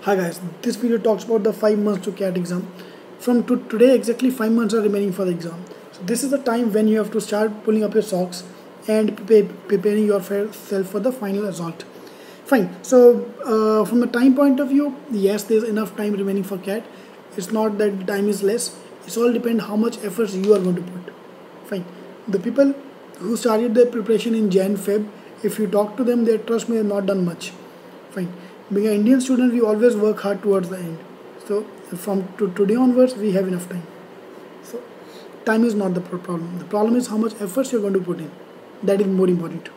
Hi guys, this video talks about the 5 months to CAT exam. From today exactly 5 months are remaining for the exam. So this is the time when you have to start pulling up your socks and preparing yourself for the final result. Fine, so from the time point of view, yes, there's enough time remaining for CAT. It's not that time is less, it's all depend how much efforts you are going to put. Fine, the people who started their preparation in Jan-Feb, if you talk to them, they trust me, they've not done much. Fine. Being an Indian student, we always work hard towards the end. So from today onwards, we have enough time. So time is not the problem. The problem is how much efforts you're going to put in. That is more important.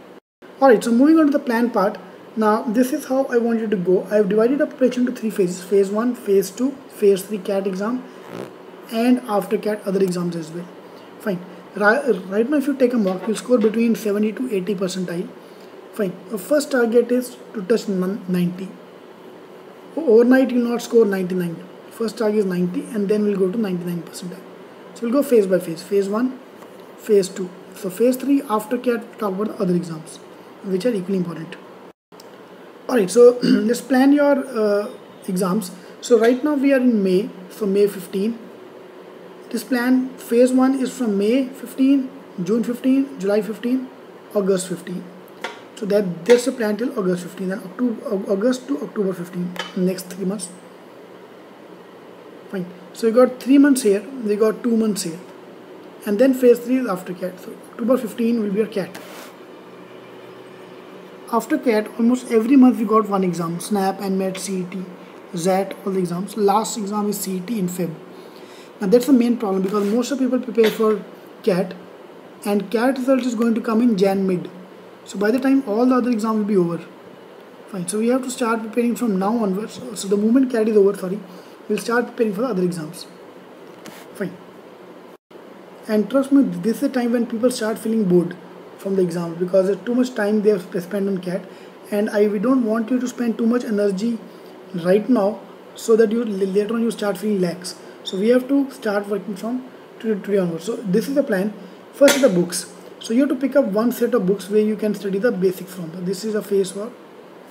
Alright, so moving on to the plan part. Now this is how I want you to go. I have divided the preparation into 3 phases. Phase 1, Phase 2, Phase 3 CAT exam, and after CAT other exams as well. Fine. Right now if you take a mock, you'll score between 70 to 80 percentile. Fine. The first target is to touch 90. Overnight you will not score 99. First target is 90 and then we'll go to 99 percentile. So we'll go phase by phase. Phase 1, Phase 2. So Phase 3 after CAT we'll talk about the other exams which are equally important. Alright, so let's plan your exams. So right now we are in May, so May 15. This plan, Phase 1 is from May 15, June 15, July 15, August 15. So that's the plan till August 15, then August to October 15, next 3 months. Fine. So we got 3 months here, we got 2 months here. And then Phase 3 is after CAT. So October 15 will be our CAT. After CAT, almost every month we got one exam. SNAP, NMAT, CET, ZAT, all the exams. Last exam is CET in Feb. Now that's the main problem because most of people prepare for CAT and CAT result is going to come in Jan mid. So by the time all the other exams will be over. Fine. So we have to start preparing from now onwards. So the moment CAT is over, we'll start preparing for the other exams. Fine. And trust me, this is the time when people start feeling bored from the exams because there's too much time they have spent on CAT, and we don't want you to spend too much energy right now so that you later on you start feeling lax. So we have to start working from today onwards. So this is the plan. First is the books. So you have to pick up one set of books where you can study the basic from. This is a phase for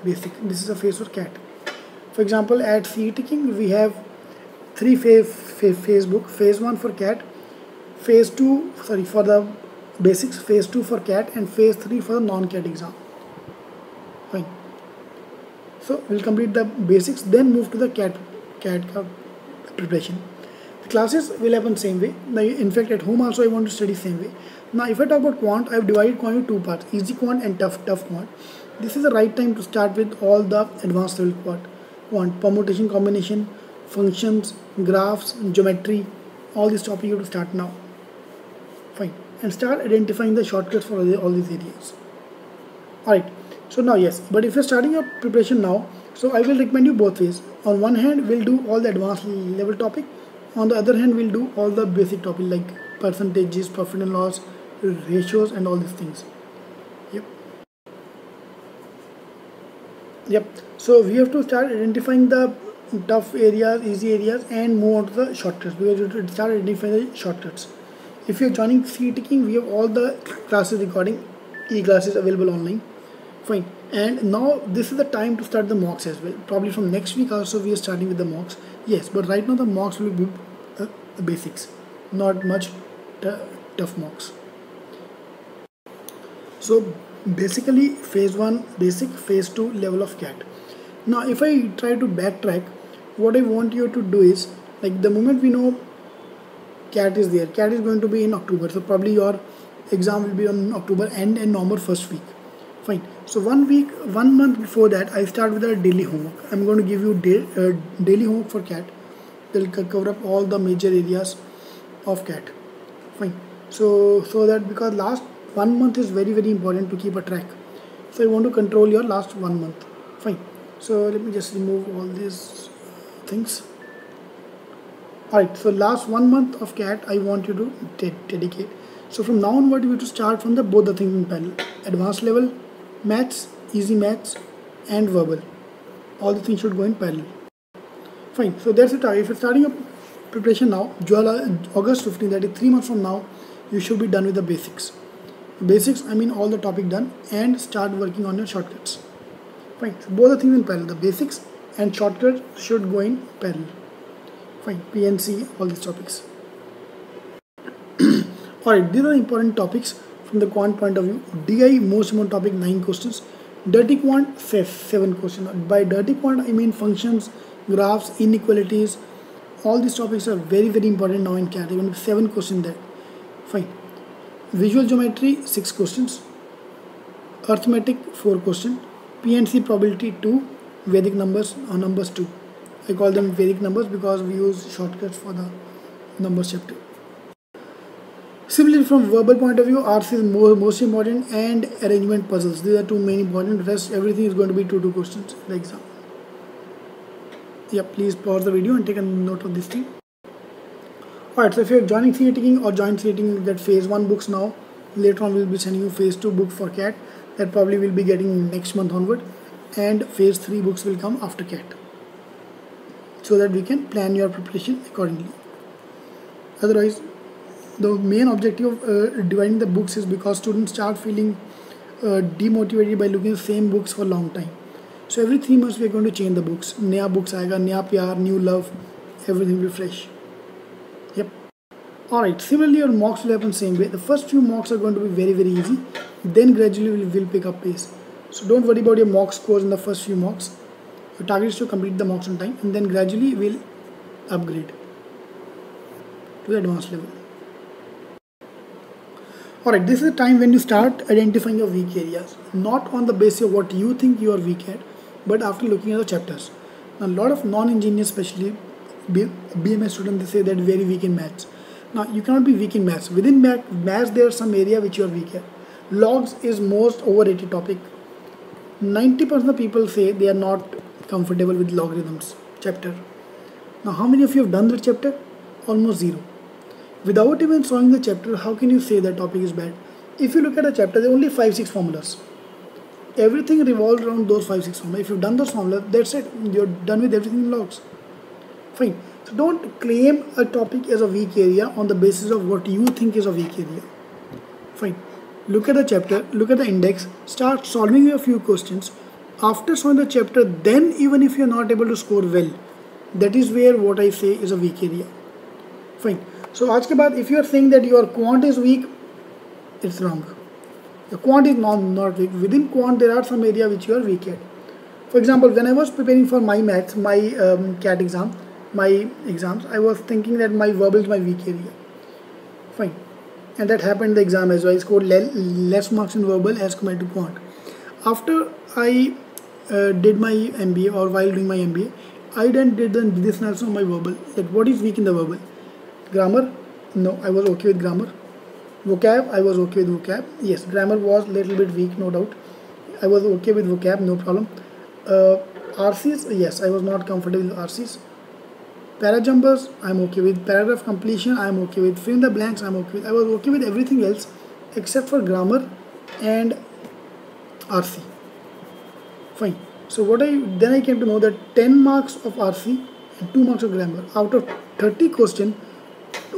basic. This is a phase for CAT. For example, at CET King we have 3 phase book. Phase 1 for CAT, Phase 2 for the basics, Phase 2 for CAT, and Phase 3 for the non-CAT exam. Fine. So we'll complete the basics, then move to the CAT preparation. The classes will happen same way. Now, in fact, at home also I want to study same way. Now, if I talk about quant, I have divided quant into 2 parts: easy quant and tough quant. This is the right time to start with all the advanced level quant, permutation, combination, functions, graphs, geometry. All these topics you have to start now. Fine. And start identifying the shortcuts for all these areas. Alright, so now yes, but if you're starting your preparation now, so I will recommend you both ways. On one hand, we'll do all the advanced level topic. On the other hand, we'll do all the basic topic like percentages, profit and loss, ratios, and all these things. Yep. So we have to start identifying the tough areas, easy areas, and move on to the shortcuts because you have to start identifying the shortcuts. If you're joining CET King, we have all the classes recording, e-classes available online. Fine. And now this is the time to start the mocks as well. Probably from next week also we are starting with the mocks. Yes, but right now the mocks will be the basics, not much tough mocks. So basically Phase 1 basic, Phase 2 level of CAT. Now if I try to backtrack, what I want you to do is, like, the moment we know CAT is there, CAT is going to be in October, so probably your exam will be on October end and November first week. Fine. So 1 month before that, I start with a daily homework. I'm going to give you daily homework for CAT. They'll cover up all the major areas of CAT. Fine. So that because last 1 month is very important to keep a track. So I want to control your last 1 month. Fine. So let me just remove all these things. Alright, so last 1 month of CAT I want you to dedicate. So from now onward you have to start from both the things in parallel. Advanced level, maths, easy maths, and verbal. All the things should go in parallel. Fine, so that's it. If you're starting your preparation now, August 15, that is 3 months from now, you should be done with the basics. Basics, I mean all the topic done, and start working on your shortcuts. Fine, so both the things in parallel, the basics and shortcuts should go in parallel. Fine, PNC, all these topics. Alright, these are important topics from the quant point of view. DI, most important topic, 9 questions. Dirty quant, 7 questions. By dirty quant, I mean functions, graphs, inequalities. All these topics are very, very important now in CAT. Even 7 questions there. Fine. Visual geometry, 6 questions. Arithmetic, 4 questions. PNC probability, 2. Vedic numbers, numbers 2. I call them Vedic numbers because we use shortcuts for the numbers chapter. Similarly, from verbal point of view, RC is most important, and arrangement puzzles. These are two main important. Rest everything is going to be 2 questions in the exam. Yeah, please pause the video and take a note of this thing. Alright, so if you're joining CA taking or join CA taking, get phase 1 books now. Later on, we'll be sending you phase 2 book for CAT. That probably will be getting next month onward. And phase 3 books will come after CAT, so that we can plan your preparation accordingly. Otherwise, the main objective of dividing the books is because students start feeling demotivated by looking at the same books for a long time. So every 3 months we are going to change the books. Naya books aayega, naya pyar, new love, everything will be fresh. Yep. Alright, similarly your mocks will happen same way. The first few mocks are going to be very, very easy. Then gradually we'll pick up pace. So don't worry about your mock scores in the first few mocks. Your target is to complete the mocks on time, and then gradually we'll upgrade to the advanced level. Alright, this is the time when you start identifying your weak areas, not on the basis of what you think you are weak at, but after looking at the chapters. Now, a lot of non-engineers, especially BMS students, they say that very weak in maths. Now, you cannot be weak in maths. Within maths, there are some area which you are weak at. Logs is most overrated topic. 90% of the people say they are not comfortable with logarithms chapter. Now, how many of you have done the chapter? Almost zero. Without even solving the chapter, how can you say that topic is bad? If you look at a chapter, there are only 5-6 formulas. Everything revolves around those 5-6 formulas. If you've done those formulas, that's it. You're done with everything in logs. Fine. So don't claim a topic as a weak area on the basis of what you think is a weak area. Fine. Look at the chapter, look at the index, start solving a few questions. After solving the chapter, then even if you're not able to score well, that is where what I say is a weak area. Fine. So आज के बाद if you are saying that your quant is weak, it's wrong. The quant is not weak. Within quant there are some area which you are weak at. For example, when I was preparing for my maths, my CAT exam, my exams, I was thinking that my verbal is my weak area. Fine. And that happened in the exam as well. I scored less marks in verbal as compared to quant. After I did my MBA, or while doing my MBA, I then did this analysis on my verbal, that what is weak in the verbal. Grammar, no, I was okay with grammar. Vocab, I was okay with vocab. Yes, grammar was little bit weak, no doubt. I was okay with vocab, no problem. RCs, yes, I was not comfortable with RCs. Parajumpers, I'm okay with. Paragraph completion, I'm okay with. Fill in the blanks, I'm okay with. I was okay with everything else except for grammar and RC. Fine. So then I came to know that 10 marks of RC and 2 marks of grammar. Out of 30 questions,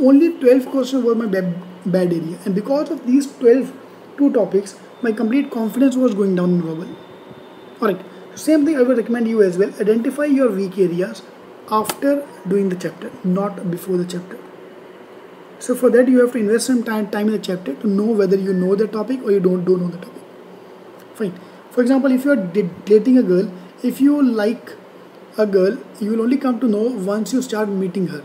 only 12 questions were my bad area. And because of these 2 topics, my complete confidence was going down in verbal. Alright. Same thing I would recommend you as well. Identify your weak areas after doing the chapter, not before the chapter. So for that you have to invest some time in the chapter to know whether you know the topic or you don't know the topic. Fine. For example, if you are dating a girl, if you like a girl, you will only come to know once you start meeting her.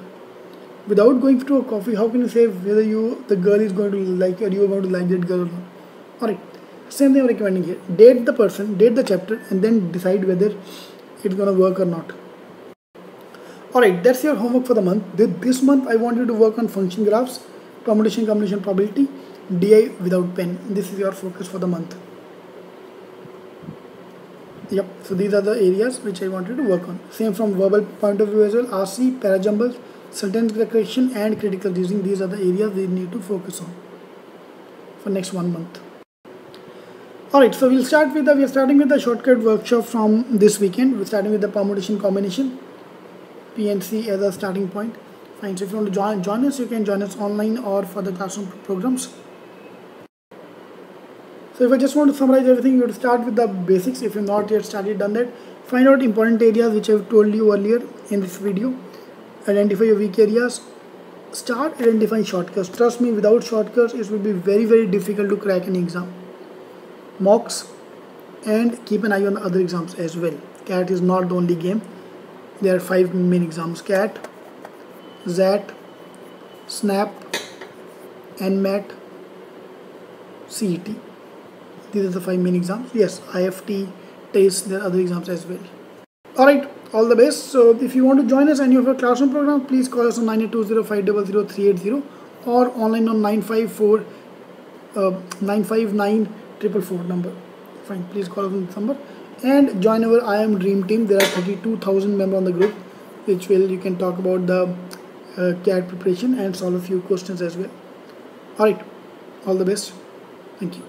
Without going to a coffee, how can you say whether the girl is going to like you or you are going to like that girl or not? Alright. Same thing I'm recommending here. Date the person, date the chapter, and then decide whether it's going to work or not. Alright, that's your homework for the month. This month I want you to work on function graphs, permutation, combination, probability, DI without pen. This is your focus for the month. Yep, so these are the areas which I want you to work on. Same from verbal point of view as well. RC, parajumpers, sentence correction and critical reasoning. These are the areas we need to focus on for next 1 month. Alright, so we are starting with the shortcut workshop from this weekend. We're starting with the permutation combination, PNC as a starting point. Fine, so if you want to join us, you can join us online or for the classroom programs. So if I just want to summarize everything, you have to start with the basics. If you've not yet done that, Find out important areas which I've told you earlier in this video. Identify your weak areas. Start identifying shortcuts. Trust me, without shortcuts it will be very difficult to crack an exam. Mocks, and keep an eye on the other exams as well. CAT is not the only game. There are 5 main exams: CAT, XAT, SNAP, NMAT, CET. These are the 5 main exams. Yes, IFT, TASTE, there are other exams as well. Alright, all the best. So if you want to join us any of our classroom program, please call us on 9820500380 or online on 959 number. Fine, please call us on this number and join our I Am Dream team. There are 32,000 members on the group, which you can talk about the CAT preparation and solve a few questions as well. Alright, all the best. Thank you.